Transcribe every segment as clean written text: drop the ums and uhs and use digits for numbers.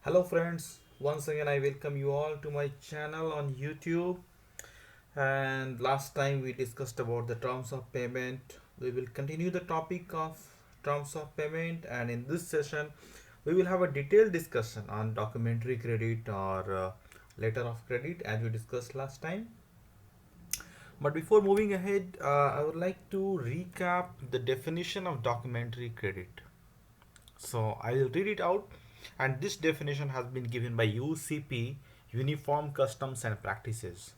Hello friends, once again I welcome you all to my channel on YouTube. And last time we discussed about the terms of payment. We will continue the topic of terms of payment, and in this session we will have a detailed discussion on documentary credit or letter of credit as we discussed last time. But before moving ahead, I would like to recap the definition of documentary credit. So I will read it out, and this definition has been given by UCP, Uniform Customs and Practices.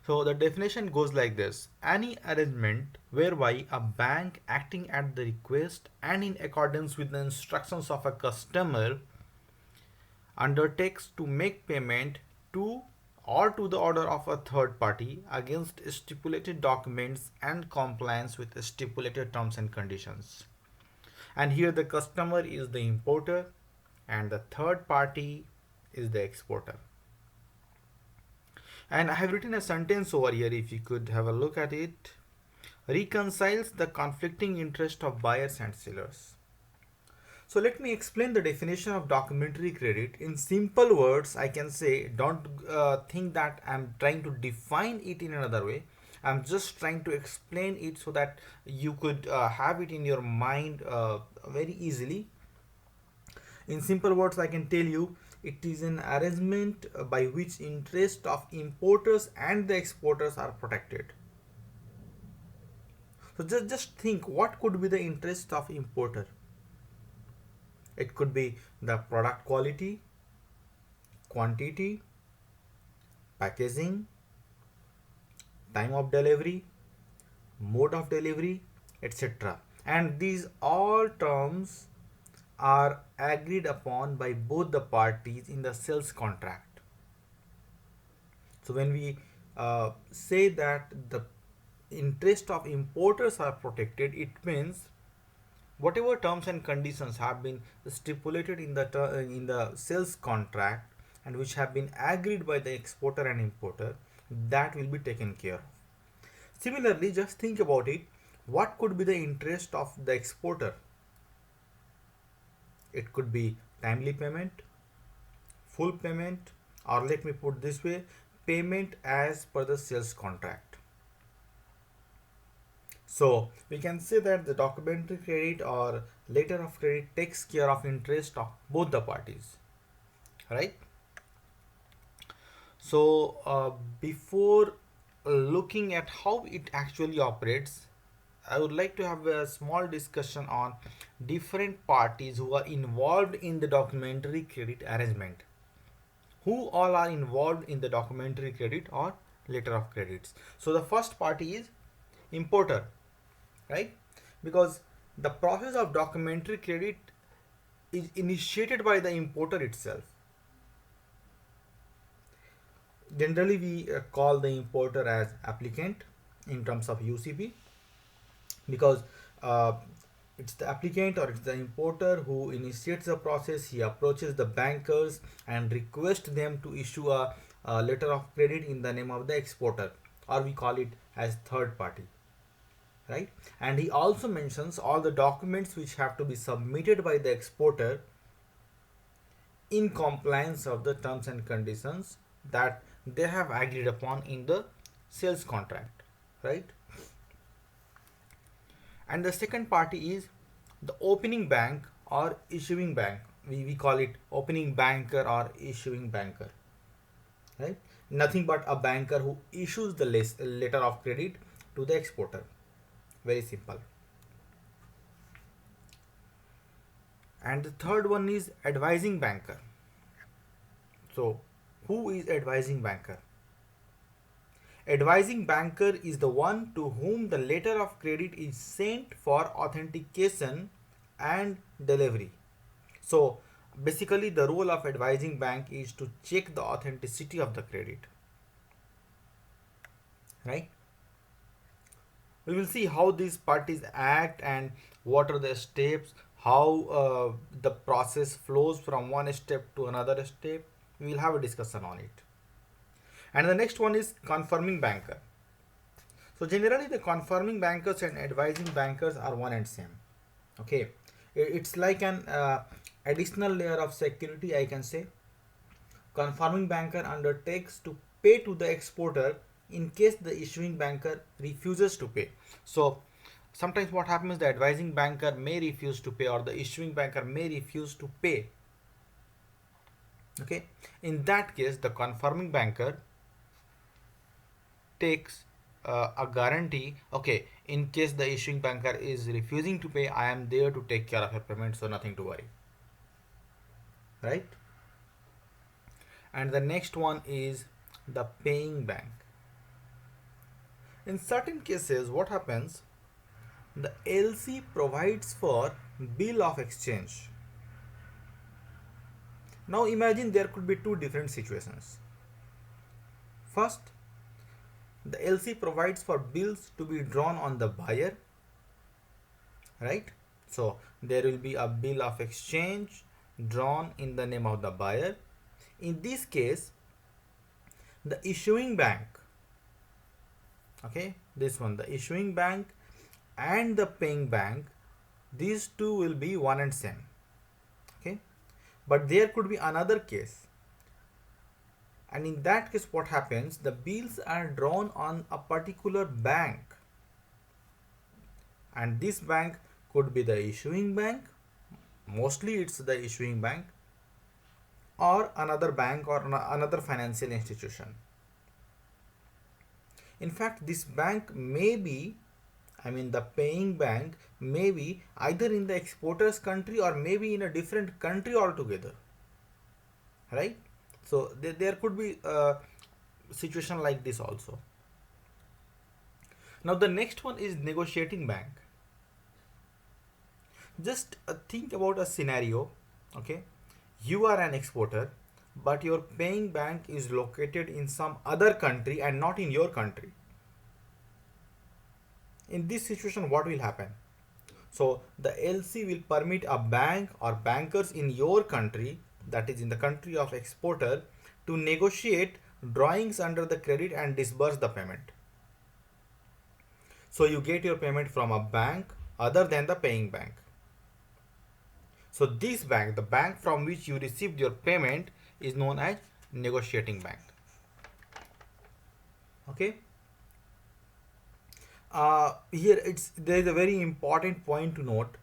So the definition goes like this: any arrangement whereby a bank acting at the request and in accordance with the instructions of a customer undertakes to make payment to or to the order of a third party against stipulated documents and compliance with stipulated terms and conditions. And here the customer is the importer and the third party is the exporter. And I have written a sentence over here, if you could have a look at it. Reconciles the conflicting interest of buyers and sellers. So let me explain the definition of documentary credit. In simple words, I can say, don't think that I'm trying to define it in another way. I'm just trying to explain it so that you could have it in your mind very easily. In simple words, I can tell you it is an arrangement by which interest of importers and the exporters are protected. So just think, what could be the interest of importer? It could be the product quality, quantity, packaging, time of delivery, mode of delivery, etc. And these all terms are agreed upon by both the parties in the sales contract. So when we say that the interest of importers are protected, it means whatever terms and conditions have been stipulated in the sales contract and which have been agreed by the exporter and importer, that will be taken care of. Similarly, just think about it. What could be the interest of the exporter? It could be timely payment, full payment, or let me put this way, payment as per the sales contract. So we can say that the documentary credit or letter of credit takes care of interest of both the parties, right? So before looking at how it actually operates, I would like to have a small discussion on different parties who are involved in the documentary credit arrangement. Who all are involved in the documentary credit or letter of credits? So the first party is importer, right? Because the process of documentary credit is initiated by the importer itself. Generally, we call the importer as applicant in terms of UCP, because uh, it's the applicant or it's the importer who initiates the process. He approaches the bankers and requests them to issue a letter of credit in the name of the exporter, or we call it as third party, right? And he also mentions all the documents which have to be submitted by the exporter in compliance of the terms and conditions that they have agreed upon in the sales contract, right? And the second party is the opening bank or issuing bank. We call it opening banker or issuing banker, right? Nothing but a banker who issues the letter of credit to the exporter. Very simple. And the third one is advising banker. So who is advising banker? Advising banker is the one to whom the letter of credit is sent for authentication and delivery. So basically the role of advising bank is to check the authenticity of the credit, right? We will see how these parties act and what are the steps, how the process flows from one step to another step. We will have a discussion on it. And the next one is confirming banker. So generally the confirming bankers and advising bankers are one and same. Okay, it's like an additional layer of security, I can say. Confirming banker undertakes to pay to the exporter in case the issuing banker refuses to pay. So sometimes what happens, the advising banker may refuse to pay or the issuing banker may refuse to pay. Okay, in that case the confirming banker takes a guarantee. Okay, in case the issuing banker is refusing to pay, I am there to take care of your payment, so nothing to worry, right? And the next one is the paying bank. In certain cases what happens, the LC provides for bill of exchange. Now imagine there could be two different situations. First, the LC provides for bills to be drawn on the buyer, right? So there will be a bill of exchange drawn in the name of the buyer. In this case, the issuing bank, okay, this one, the issuing bank and the paying bank, these two will be one and same. Okay, but there could be another case, and in that case what happens, the bills are drawn on a particular bank, and this bank could be the issuing bank, mostly it's the issuing bank, or another bank or another financial institution. In fact, this bank may be, I mean the paying bank may be either in the exporter's country or maybe in a different country altogether, right? So there could be a situation like this also. Now the next one is negotiating bank. Just think about a scenario, okay? You are an exporter, but your paying bank is located in some other country and not in your country. In this situation, what will happen? So the LC will permit a bank or bankers in your country, that is in the country of exporter, to negotiate drawings under the credit and disburse the payment. So you get your payment from a bank other than the paying bank. So this bank, the bank from which you received your payment, is known as negotiating bank. Okay. Here there is a very important point to note.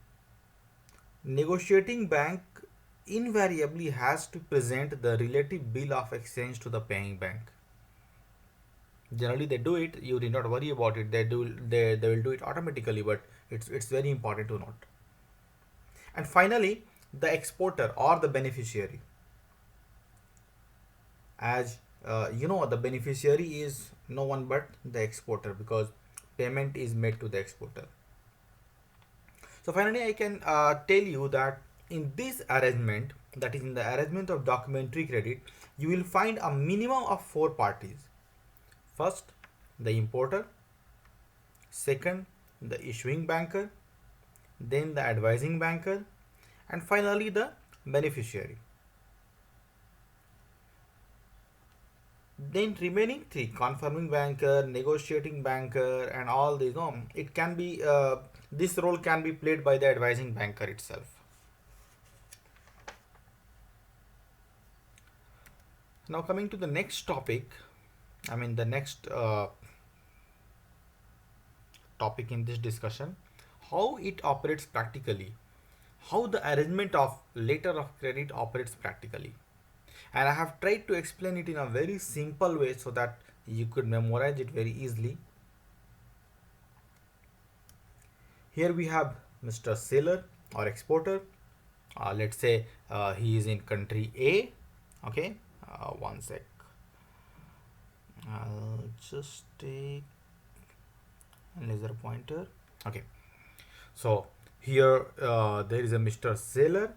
Negotiating bank invariably has to present the relative bill of exchange to the paying bank. Generally they do it, you need not worry about it, they will do it automatically, but it's very important to note. And finally, the exporter or the beneficiary. As you know, the beneficiary is no one but the exporter, because payment is made to the exporter. So finally, I can tell you that in this arrangement, that is in the arrangement of documentary credit, you will find a minimum of 4 parties. First, the importer. Second, the issuing banker. Then the advising banker, and finally the beneficiary. Then remaining 3, confirming banker, negotiating banker, and all these, it can be this role can be played by the advising banker itself. Now coming to the next topic, I mean the next topic in this discussion, how it operates practically, how the arrangement of letter of credit operates practically. And I have tried to explain it in a very simple way so that you could memorize it very easily. Here we have Mr. Seller or exporter. Let's say he is in country A. Okay, one sec. I'll just take a laser pointer. Okay, so here there is a Mr. Seller.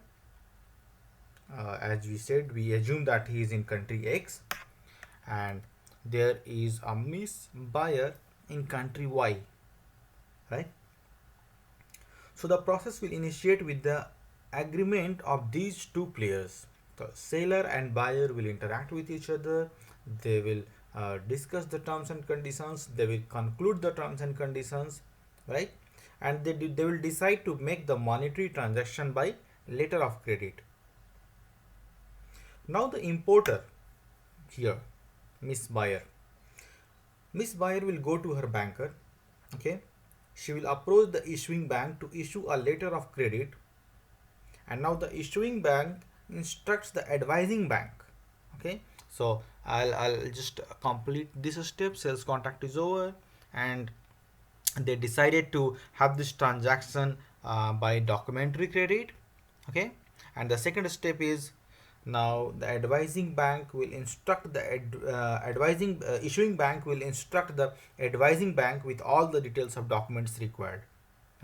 As we said, we assume that he is in country X, and there is a Miss Buyer in country Y, right? So the process will initiate with the agreement of these two players. The seller and buyer will interact with each other. They will discuss the terms and conditions. They will conclude the terms and conditions, right? And they will decide to make the monetary transaction by letter of credit. Now the importer here, Miss Buyer. Miss Buyer will go to her banker. Okay, she will approach the issuing bank to issue a letter of credit, and now the issuing bank instructs the advising bank. Okay, so I'll just complete this step. Sales contract is over, and they decided to have this transaction by documentary credit. Okay, and the second step is, now the advising bank will instruct the issuing bank will instruct the advising bank with all the details of documents required,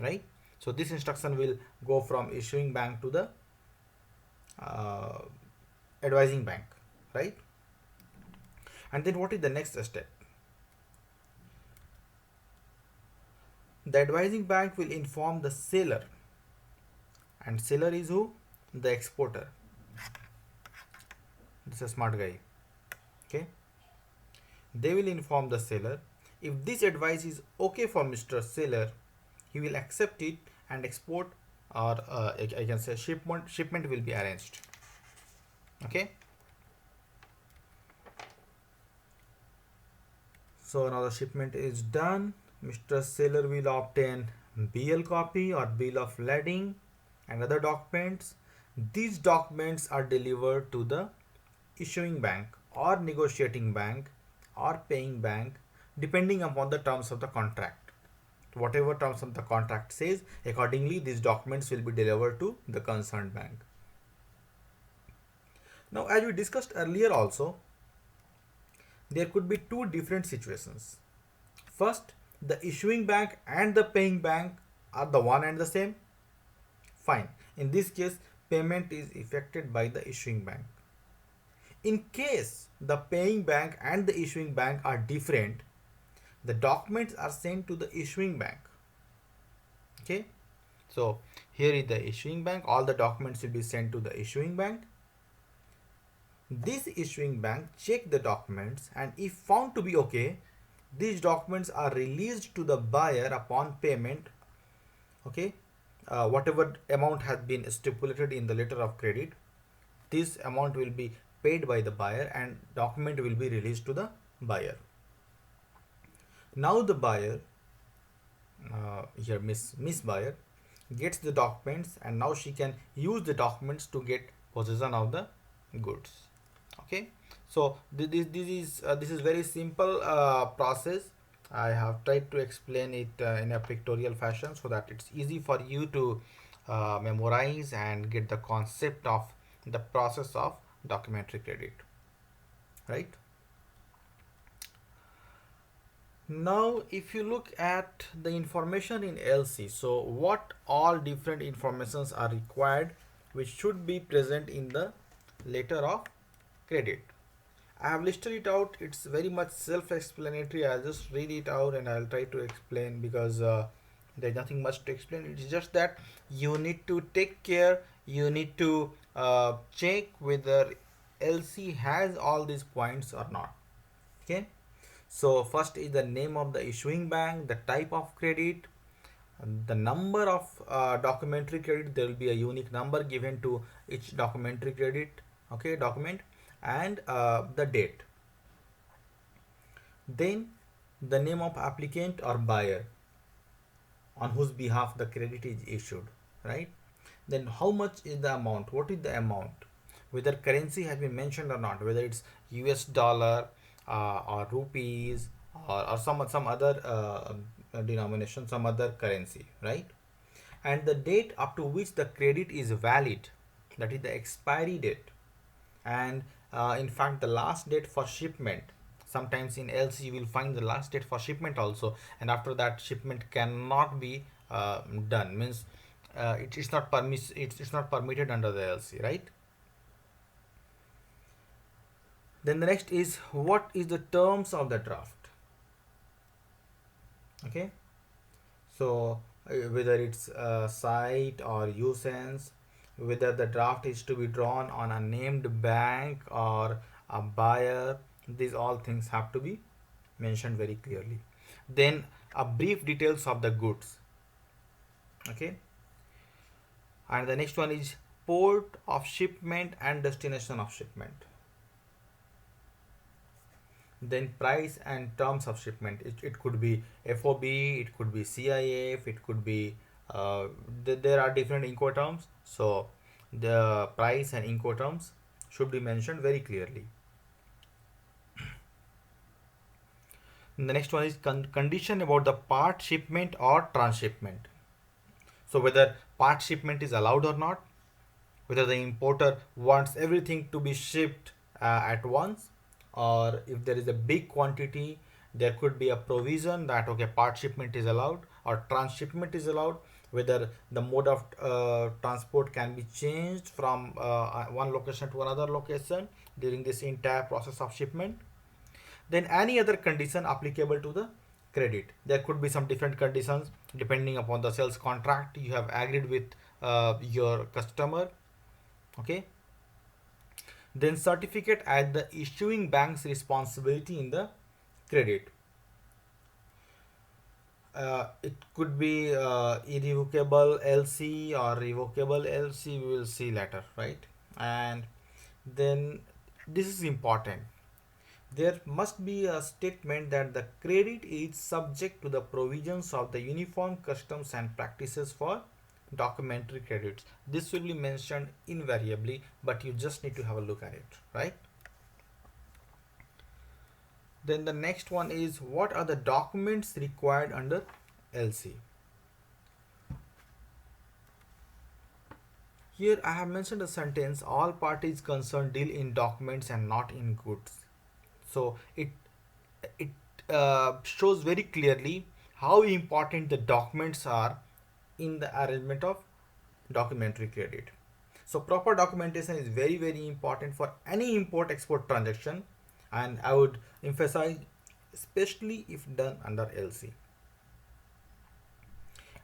right? So this instruction will go from issuing bank to the uh, advising bank, right? And then what is the next step? The advising bank will inform the seller, and seller is who? The exporter. This is a smart guy. Okay, they will inform the seller. If this advice is okay for Mr. Seller, he will accept it and export, or I can say shipment will be arranged. Okay, so now the shipment is done. Mr. Seller will obtain BL copy or bill of lading and other documents. These documents are delivered to the issuing bank or negotiating bank or paying bank, depending upon the terms of the contract. Whatever terms of the contract says, accordingly these documents will be delivered to the concerned bank. Now, as we discussed earlier also, there could be two different situations. First, the issuing bank and the paying bank are the one and the same. Fine. In this case, payment is effected by the issuing bank. In case the paying bank and the issuing bank are different, the documents are sent to the issuing bank. Okay, so here is the issuing bank. All the documents will be sent to the issuing bank. This issuing bank check the documents, and if found to be okay, these documents are released to the buyer upon payment. Okay, whatever amount has been stipulated in the letter of credit, this amount will be paid by the buyer and document will be released to the buyer. Now the buyer, here Miss Buyer, gets the documents, and now she can use the documents to get possession of the goods. Okay, so this is very simple process. I have tried to explain it in a pictorial fashion so that it's easy for you to memorize and get the concept of the process of documentary credit, right? Now, if you look at the information in LC, so what all different informations are required which should be present in the letter of credit? I have listed it out. It's very much self-explanatory. I'll just read it out and I'll try to explain, because there's nothing much to explain. It's just that you need to take care. You need to check whether LC has all these points or not. Okay. So first is the name of the issuing bank, the type of credit, the number of documentary credit. There will be a unique number given to each documentary credit, okay, document, and the date. Then the name of applicant or buyer on whose behalf the credit is issued, right? Then how much is the amount? What is the amount? Whether currency has been mentioned or not, whether it's US dollar or rupees or some other denomination, some other currency, right? And the date up to which the credit is valid, that is the expiry date, and in fact the last date for shipment. Sometimes in LC you will find the last date for shipment also, and after that shipment cannot be done, means it's not it's not permitted under the LC, right? Then the next is, what is the terms of the draft? Okay, so whether it's sight or usance, whether the draft is to be drawn on a named bank or a buyer, these all things have to be mentioned very clearly. Then a brief details of the goods. Okay, and the next one is port of shipment and destination of shipment. Then price and terms of shipment. It could be FOB, it could be CIF, it could be there are different incoterms. So the price and incoterms should be mentioned very clearly. And the next one is condition about the part shipment or transshipment. So whether part shipment is allowed or not, whether the importer wants everything to be shipped at once, or if there is a big quantity, there could be a provision that okay, part shipment is allowed or transshipment is allowed, whether the mode of transport can be changed from one location to another location during this entire process of shipment. Then any other condition applicable to the credit. There could be some different conditions depending upon the sales contract you have agreed with your customer. Okay. Then certificate as the issuing bank's responsibility in the credit. It could be irrevocable LC or revocable LC. We will see later, right? And then this is important. There must be a statement that the credit is subject to the provisions of the Uniform Customs and Practices for documentary credits. This will be mentioned invariably, but you just need to have a look at it, right? Then the next one is what are the documents required under LC? Here I have mentioned a sentence, all parties concerned deal in documents and not in goods. So it shows very clearly how important the documents are in the arrangement of documentary credit. So proper documentation is very important for any import export transaction, and I would emphasize especially if done under LC.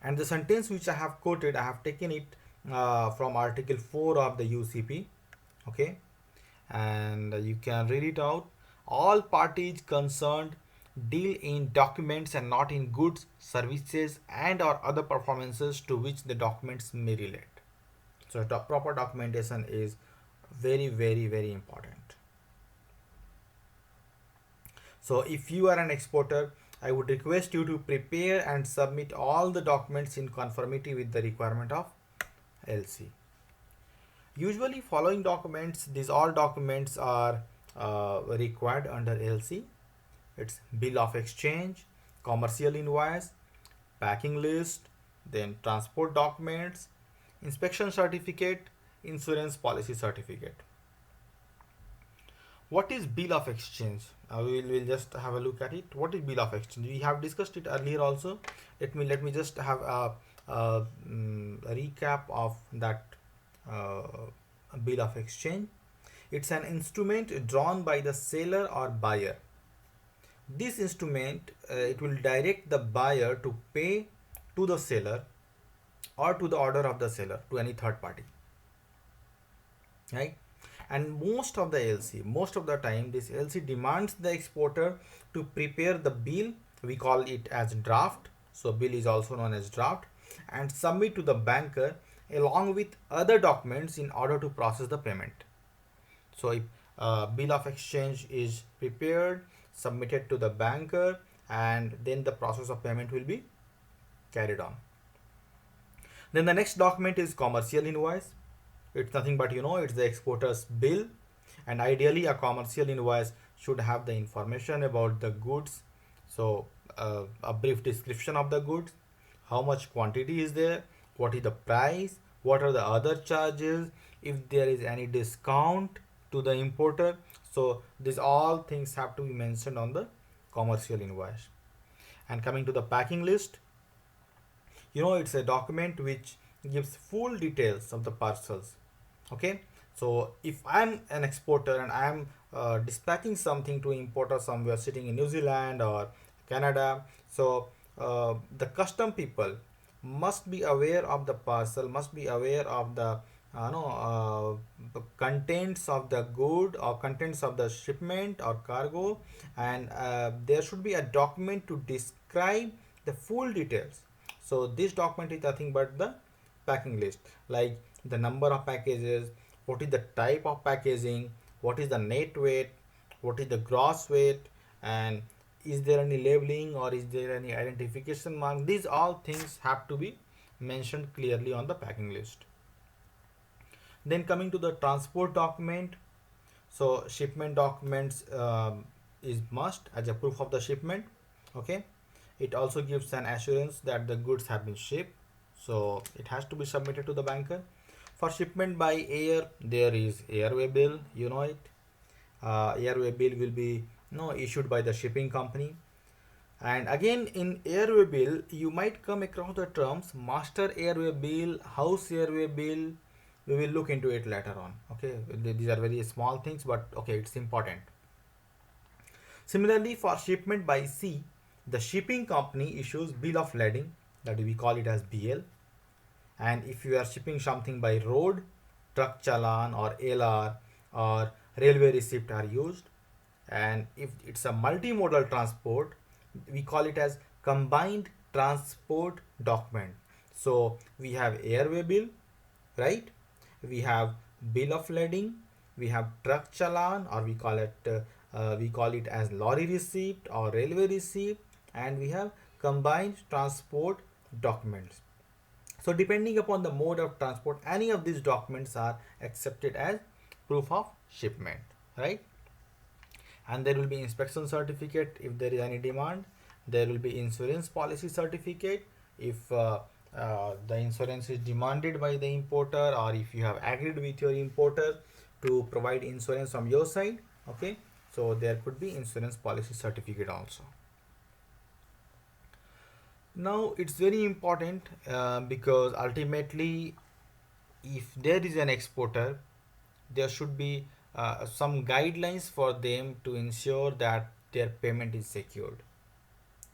And the sentence which I have quoted, I have taken it from article 4 of the UCP. Okay, and you can read it out. All parties concerned deal in documents and not in goods, services, and or other performances to which the documents may relate. So proper documentation is very important. So if you are an exporter, I would request you to prepare and submit all the documents in conformity with the requirement of LC. Usually following documents, these all documents are required under LC. It's bill of exchange, commercial invoice, packing list, then transport documents, inspection certificate, insurance policy certificate. What is bill of exchange? We'll just have a look at it. What is bill of exchange? We have discussed it earlier also. Let me just have a recap of that bill of exchange. It's an instrument drawn by the seller or buyer. This instrument it will direct the buyer to pay to the seller or to the order of the seller to any third party, right? And most of the time this LC demands the exporter to prepare the bill. We call it as draft. So bill is also known as draft, and submit to the banker along with other documents in order to process the payment. So if bill of exchange is prepared, submitted to the banker, and then the process of payment will be carried on. Then the next document is commercial invoice. It's nothing but it's the exporter's bill, and ideally a commercial invoice should have the information about the goods. So a brief description of the goods, how much quantity is there, what is the price, what are the other charges, if there is any discount to the importer. So these all things have to be mentioned on the commercial invoice. And coming to the packing list, it's a document which gives full details of the parcels. Okay, so if I'm an exporter and I'm dispatching something to importer somewhere sitting in New Zealand or Canada, so the custom people must be aware of the parcel, must be aware of the contents of the good or contents of the shipment or cargo, and there should be a document to describe the full details. So this document is nothing but the packing list, like the number of packages, what is the type of packaging, what is the net weight, what is the gross weight, and is there any labeling or is there any identification mark. These all things have to be mentioned clearly on the packing list. Then coming to the transport document, so shipment documents is must as a proof of the shipment. Okay, it also gives an assurance that the goods have been shipped, so it has to be submitted to the banker. For shipment by air, there is airway bill, you know it. Airway bill will be issued by the shipping company. And again, in airway bill, you might come across the terms master airway bill, house airway bill. We will look into it later on. Okay, these are very small things, but okay, it's important. Similarly, for shipment by sea, the shipping company issues bill of lading, that we call it as BL. And if you are shipping something by road, truck challan or LR or railway receipt are used. And if it's a multimodal transport, we call it as combined transport document. So we have airway bill, right? We have bill of lading, we have truck challan, or we call it as lorry receipt or railway receipt, and we have combined transport documents. So depending upon the mode of transport, any of these documents are accepted as proof of shipment, right? And there will be inspection certificate if there is any demand. There will be insurance policy certificate if the insurance is demanded by the importer, or if you have agreed with your importer to provide insurance from your side. Okay, so there could be insurance policy certificate also. Now it's very important because ultimately, if there is an exporter, there should be some guidelines for them to ensure that their payment is secured,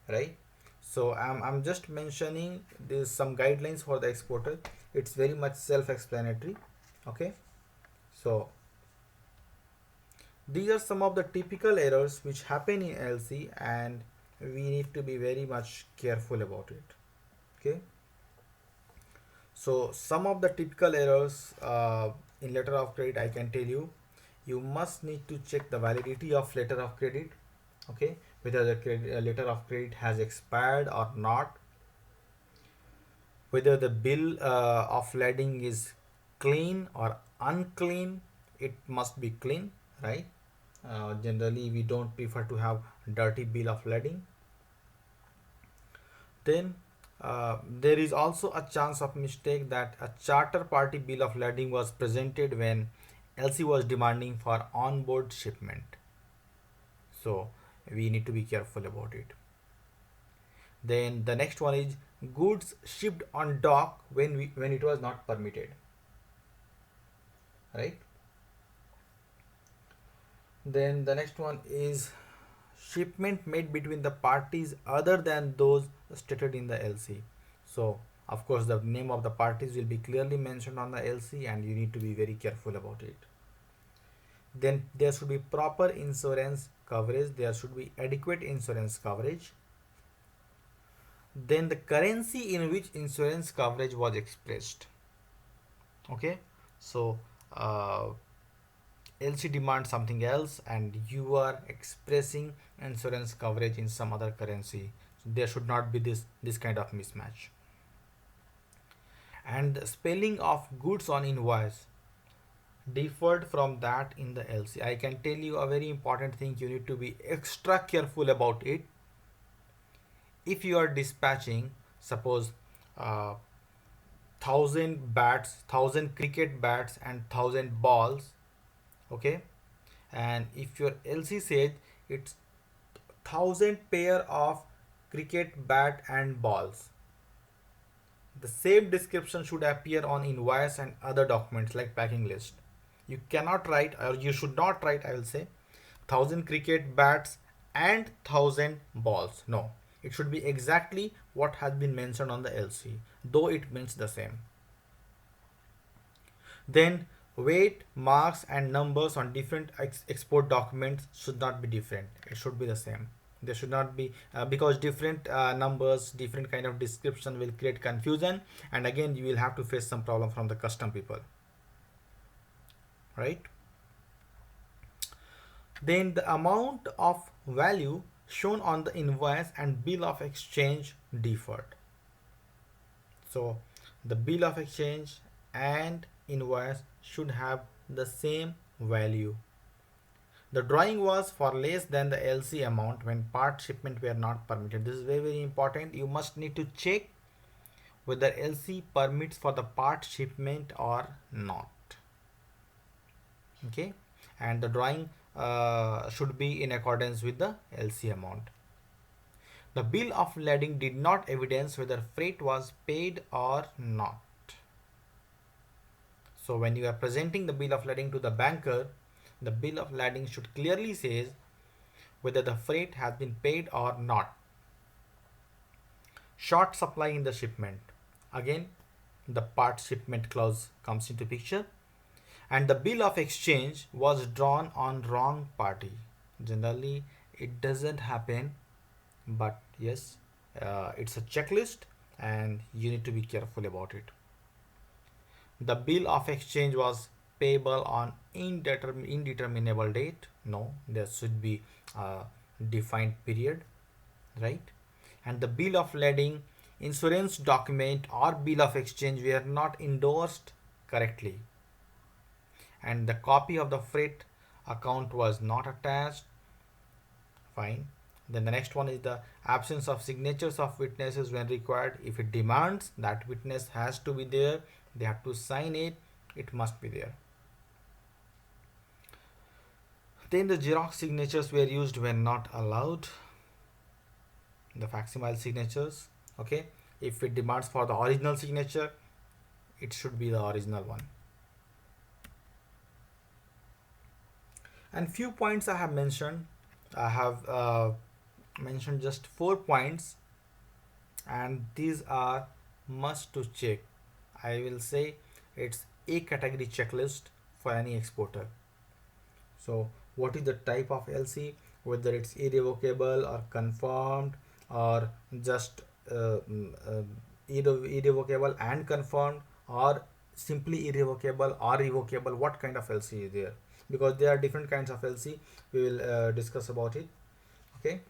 right? So I'm just mentioning there's some guidelines for the exporter. It's very much self-explanatory. Okay, so these are some of the typical errors which happen in LC, and we need to be very much careful about it. Okay, so some of the typical errors in letter of credit, I can tell you, you must need to check the validity of letter of credit. Okay, whether the letter of credit has expired or not, whether the bill of lading is clean or unclean. It must be clean, right? Generally we don't prefer to have dirty bill of lading. Then there is also a chance of mistake that a charter party bill of lading was presented when LC was demanding for on-board shipment. So we need to be careful about it. Then the next one is goods shipped on dock when it was not permitted, right? Then the next one is shipment made between the parties other than those stated in the LC. So of course the name of the parties will be clearly mentioned on the LC, and you need to be very careful about it. Then there should be proper insurance coverage, there should be adequate insurance coverage. Then the currency in which insurance coverage was expressed. Okay, so LC demands something else and you are expressing insurance coverage in some other currency. So there should not be this kind of mismatch. And the spelling of goods on invoice differed from that in the LC. I can tell you a very important thing, you need to be extra careful about it. If you are dispatching, suppose 1,000 cricket bats and 1,000 balls, okay, and if your LC says it's 1,000 pair of cricket bat and balls, the same description should appear on invoice and other documents like packing list. You cannot write, or you should not write, I will say, 1,000 cricket bats and 1,000 balls. No, it should be exactly what has been mentioned on the LC, though it means the same. Then weight, marks and numbers on different export documents should not be different. It should be the same. There should not be because different numbers, different kind of description will create confusion, and again you will have to face some problem from the custom people, right? Then the amount of value shown on the invoice and bill of exchange differed. So the bill of exchange and invoice should have the same value. The drawing was for less than the LC amount when part shipment were not permitted. This is very very important. You must need to check whether LC permits for the part shipment or not. Okay, and the drawing should be in accordance with the LC amount. The bill of lading did not evidence whether freight was paid or not. So when you are presenting the bill of lading to the banker, the bill of lading should clearly say whether the freight has been paid or not. Short supply in the shipment. Again, the part shipment clause comes into picture. And the bill of exchange was drawn on wrong party. Generally, it doesn't happen, but yes, it's a checklist and you need to be careful about it. The bill of exchange was payable on indeterminable date. No, there should be a defined period, right? And the bill of lading, insurance document or bill of exchange were not endorsed correctly, and the copy of the freight account was not attached. Fine. Then the next one is the absence of signatures of witnesses when required. If it demands that witness has to be there, they have to sign it, it must be there. Then the Xerox signatures were used when not allowed. The facsimile signatures. Okay. If it demands for the original signature, it should be the original one. And few points I have mentioned. I have mentioned just 4 points, and these are must to check. I will say it's a category checklist for any exporter. So what is the type of LC, whether it's irrevocable or confirmed or just irrevocable and confirmed, or simply irrevocable or revocable, what kind of LC is there, because there are different kinds of LC. We will discuss about it. Okay.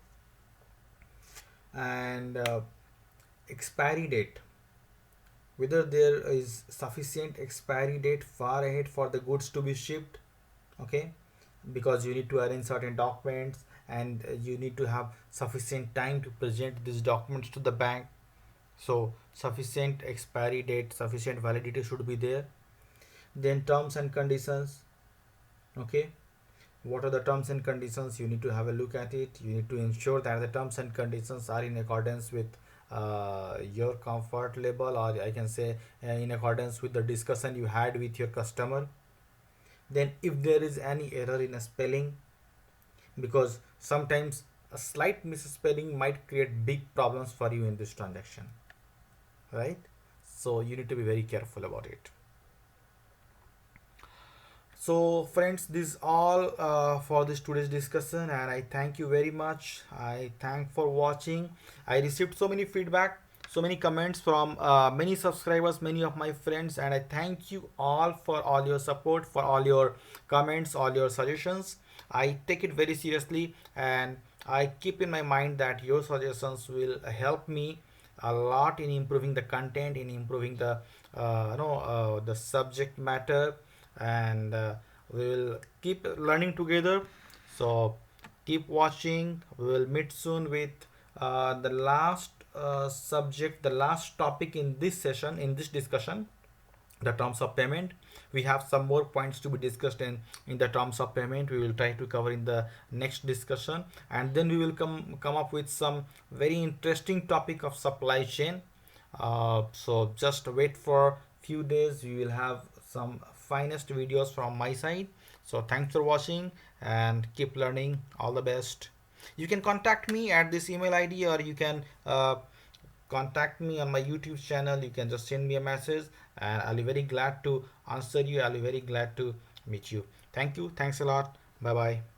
And expiry date, whether there is sufficient expiry date far ahead for the goods to be shipped. Okay, because you need to arrange certain documents and you need to have sufficient time to present these documents to the bank. So sufficient expiry date, sufficient validity should be there. Then terms and conditions. Okay, what are the terms and conditions? You need to have a look at it. You need to ensure that the terms and conditions are in accordance with your comfort level, or I can say in accordance with the discussion you had with your customer. Then if there is any error in a spelling, because sometimes a slight misspelling might create big problems for you in this transaction, right? So you need to be very careful about it. So friends, this is all for this today's discussion, and I thank you very much. I thank for watching. I received so many feedback, so many comments from many subscribers, many of my friends, and I thank you all for all your support, for all your comments, all your suggestions. I take it very seriously, and I keep in my mind that your suggestions will help me a lot in improving the content, in improving the the subject matter, and we will keep learning together. So keep watching. We will meet soon with the last subject, the last topic in this session, in this discussion, the terms of payment. We have some more points to be discussed in the terms of payment. We will try to cover in the next discussion, and then we will come up with some very interesting topic of supply chain. So just wait for few days. We will have some finest videos from my side. So thanks for watching and keep learning. All the best. You can contact me at this email ID, or you can contact me on my YouTube channel. You can just send me a message, and I'll be very glad to answer you. I'll be very glad to meet you. Thank you. Thanks a lot. Bye bye.